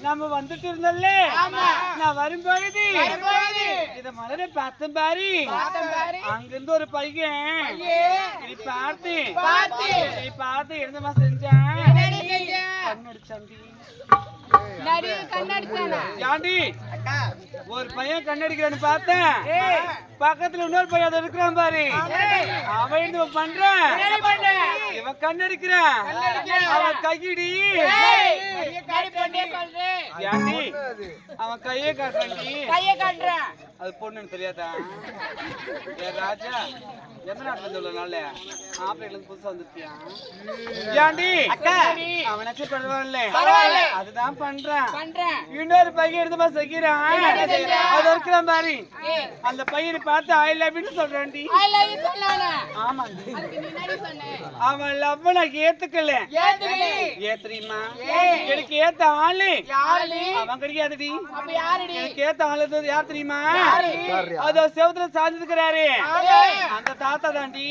நம்ம வந்துட்டு இருந்தோம்ல, நான் வரும்பொழுது இத மலரை பார்த்தேன் பாரு. அங்கிருந்து ஒரு பையன் இதை பார்த்து என்னமா செஞ்சேன், கண்ணடிச்சாண்டி. ஒரு பையன் கண்ணடிக்கிறான்னு பார்த்தேன், பக்கத்துல இன்னொரு பையன் அதை இருக்கிறான் பாரு. அவன் என்ன பண்றான், இவன் கண்ணடிக்கிறான், அவன் கையிடி அவன் கையை காட்டுறான். அது பொண்ணுன்னு தெரியாதா ராஜா? எந்த நாட்டுல சொல்லனால ஆப்பிரிக்கல புதுசா வந்துருக்கியா? அவனாச்சும் பரவாயில்ல, அதுதான் பண்றான். இன்னொரு பையன் எடுத்து செய்கிறான், அது இருக்கிறான் பாரு. அந்த பையனை பார்த்து ஐ லவ் யூ சொல்றான்டி. ஆமா, அவன் லவ் நான் ஏத்துக்கல. ஏத்துறீமா? எனக்கு ஏத்த ஆளு அவன் கிடைக்காதுடி. எனக்கு ஏத்த ஆளு யார் தெரியுமா? அதோ செவத்துல சாஞ்சிருக்கிறாரு அந்த தாத்தா தாண்டி.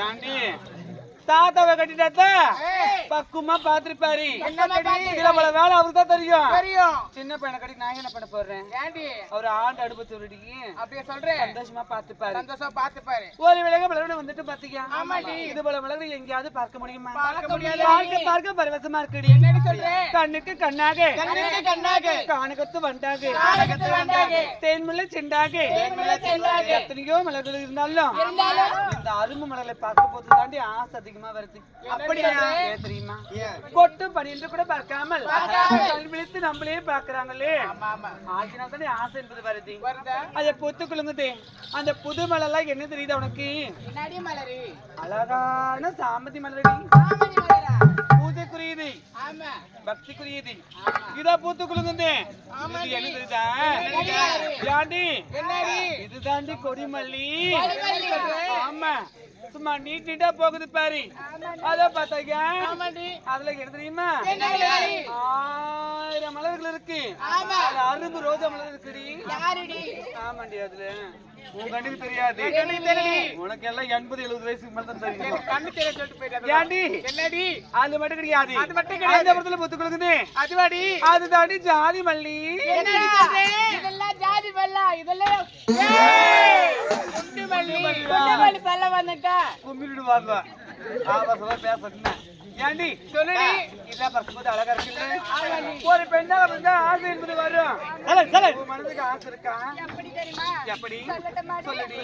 ஏண்டி தாத்தாவை கட்டிட்டாத்த பக்குமா பாத்துருப்பாரு. இதுல பல வேலை அவருக்கு தான் தெரியும். சின்ன பையனை கட்டி நான் என்ன பண்ண போறேன்? அவர் ஆண்டு அடுப்பு சொல்லிட்டு அப்படியே சொல்றேன். சந்தோஷமா பாத்துப்பாரு. ஒரு விலக பலவன வந்துட்டு பாத்தீங்க. இது போல விலகு எங்கேயாவது பார்க்க முடியுமா? பார்க்க பரவசமா இருக்குடி. கண்ணுக்கு கண்ணாக காணகத்து வண்டாக தேன்முல்லை செண்டாக எத்தனையோ மலர்கள் இருந்தாலும் இந்த அரும்பு மலர்களை பார்க்க போது தாண்டி ஆசை அதிகமா வருது. அப்படியா தெரியுமா? கொட்டு பணின்று கூட பார்க்காமல் விழித்து நம்மளே பாக்குறாங்களே, ஆகினால் தானே ஆசை என்பது வருது. அதை பொத்துக்குள்ளுங்குது. அந்த புது மலர்லாம் என்ன தெரியுது உனக்கு? அழகான சாமதி மலரடி. பூஜைக்குரியது, பக்திக்குரியது. இதா பூத்துக்குள்ளுங்குது. என்ன தெரியுதா? இது தாண்டி கொடிமல்லி. ஆமா, சும்மா நீட்டா போகுது பாரு. அத பார்த்தாங்க. அதுல என்ன தெரியுமா? 1000 மலர்கள் இருக்கு. அரும்பு ரோஜா மலர் இருக்குடி. ஆமாண்டி, அதுல உன் கண்ணுக்கு தெரியாது. உனக்கு எல்லாம் 80-70 வயசுக்கு மேல தான் தெரியும். அது மட்டும் கிடையாது. அந்த படத்துல புத்து கொடுக்குது. அது தாண்டி ஜாதி மல்லி. ஜாதி மல்லா இதெல்லாம் கும்பிட்டு வாங்க. ஏண்டி சொல்லுடி, இல்ல பசும்போது அழகா இருக்குல்ல. ஒரு பெண்ணா இருந்தா ஆசை என்பது வரும். மனதுக்கு ஆசை இருக்கா? எப்படி சொல்லுடி.